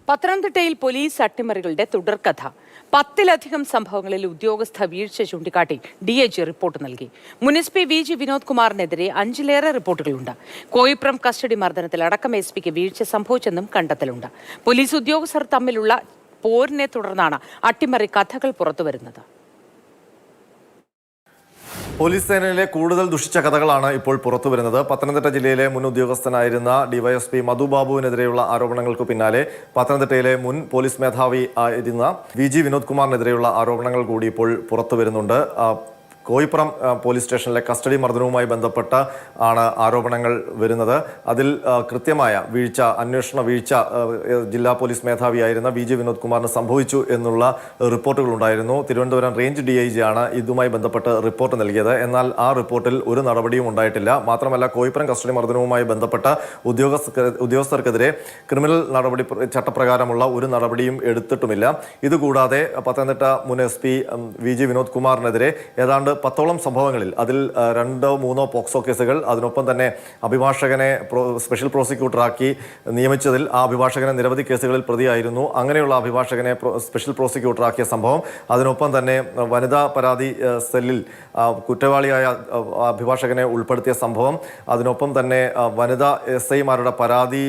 പത്തനംതിട്ടയിൽ പോലീസ് അട്ടിമറികളുടെ തുടർക്കഥ. 10-ലധികം സംഭവങ്ങളിൽ ഉദ്യോഗസ്ഥ വീഴ്ച ചൂണ്ടിക്കാട്ടി DIG റിപ്പോർട്ട് നൽകി. മുൻ SP VG വിനോദ് കുമാറിനെതിരെ 5-ലേറെ റിപ്പോർട്ടുകളുണ്ട്. കോയിപ്രം കസ്റ്റഡി മർദ്ദനത്തിൽ അടക്കം SP-ക്ക് വീഴ്ച സംഭവിച്ചെന്നും കണ്ടെത്തലുണ്ട്. പോലീസ് ഉദ്യോഗസ്ഥർ തമ്മിലുള്ള പോരിനെ തുടർന്നാണ് അട്ടിമറി കഥകൾ പുറത്തുവരുന്നത്. പോലീസ് സേനയിലെ കൂടുതൽ ദുഷിച്ച കഥകളാണ് ഇപ്പോൾ പുറത്തുവരുന്നത്. പത്തനംതിട്ട ജില്ലയിലെ മുൻ ഉദ്യോഗസ്ഥനായിരുന്ന DYSP മധുബാബുവിനെതിരെയുള്ള ആരോപണങ്ങൾക്ക് പിന്നാലെ പത്തനംതിട്ടയിലെ മുൻ പോലീസ് മേധാവി ആയിരുന്ന VG വിനോദ് കുമാറിനെതിരെയുള്ള ആരോപണങ്ങൾ കൂടി ഇപ്പോൾ പുറത്തുവരുന്നുണ്ട്. കോയിപ്പുറം പോലീസ് സ്റ്റേഷനിലെ കസ്റ്റഡി മർദ്ദനവുമായി ബന്ധപ്പെട്ട് ആണ് ആരോപണങ്ങൾ വരുന്നത്. അതിൽ കൃത്യമായ വീഴ്ച, അന്വേഷണ വീഴ്ച ജില്ലാ പോലീസ് മേധാവിയായിരുന്ന VG വിനോദ് കുമാറിന് സംഭവിച്ചു എന്നുള്ള റിപ്പോർട്ടുകളുണ്ടായിരുന്നു. തിരുവനന്തപുരം റേഞ്ച് DIG ആണ് ഇതുമായി ബന്ധപ്പെട്ട് റിപ്പോർട്ട് നൽകിയത്. എന്നാൽ ആ റിപ്പോർട്ടിൽ ഒരു നടപടിയും ഉണ്ടായിട്ടില്ല. മാത്രമല്ല, കോയിപ്പുറം കസ്റ്റഡി മർദ്ദനവുമായി ബന്ധപ്പെട്ട ഉദ്യോഗസ്ഥർക്കെതിരെ ക്രിമിനൽ നടപടി ചട്ടപ്രകാരമുള്ള ഒരു നടപടിയും എടുത്തിട്ടുമില്ല. ഇതുകൂടാതെ പത്തനംതിട്ട മുൻ SP VG വിനോദ് കുമാറിനെതിരെ ഏതാണ്ട് 10ഓളം സംഭവങ്ങളിൽ, അതിൽ 2-3 പോക്സോ കേസുകൾ, അതിനൊപ്പം തന്നെ അഭിഭാഷകനെ സ്പെഷ്യൽ പ്രോസിക്യൂട്ടറാക്കി നിയമിച്ചതിൽ ആ അഭിഭാഷകനെ നിരവധി കേസുകളിൽ പ്രതിയായിരുന്നു. അങ്ങനെയുള്ള അഭിഭാഷകനെ സ്പെഷ്യൽ പ്രോസിക്യൂട്ടറാക്കിയ സംഭവം, അതിനൊപ്പം തന്നെ വനിതാ പരാതി സെല്ലിൽ കുറ്റവാളിയായ അഭിഭാഷകനെ ഉൾപ്പെടുത്തിയ സംഭവം, അതിനൊപ്പം തന്നെ വനിതാ SI-മാരുടെ പരാതി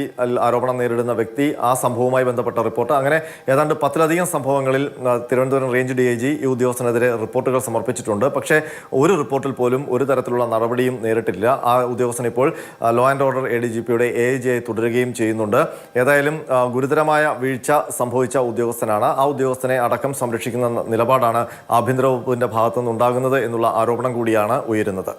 ആരോപണം നേരിടുന്ന വ്യക്തി, ആ സംഭവവുമായി ബന്ധപ്പെട്ട റിപ്പോർട്ട്, അങ്ങനെ ഏതാണ്ട് 10-ലധികം സംഭവങ്ങളിൽ തിരുവനന്തപുരം റേഞ്ച് DIG ഈ ഉദ്യോഗസ്ഥനെതിരെ റിപ്പോർട്ടുകൾ സമർപ്പിച്ചിട്ടുണ്ട്. പക്ഷേ ഒരു റിപ്പോർട്ടിൽ പോലും ഒരു തരത്തിലുള്ള നടപടിയും നേരിട്ടില്ല. ആ ഉദ്യോഗസ്ഥൻ ഇപ്പോൾ ലോ ആൻഡ് ഓർഡർ ADGPയുടെ AIG തുടരുകയും ചെയ്യുന്നുണ്ട്. ഏതായാലും ഗുരുതരമായ വീഴ്ച സംഭവിച്ച ഉദ്യോഗസ്ഥനാണ്. ആ ഉദ്യോഗസ്ഥനെ അടക്കം സംരക്ഷിക്കുന്ന നിലപാടാണ് ആഭ്യന്തര വകുപ്പിന്റെ ഭാഗത്തുനിന്നുണ്ടാകുന്നത് എന്നുള്ള ആരോപണം കൂടിയാണ് ഉയരുന്നത്.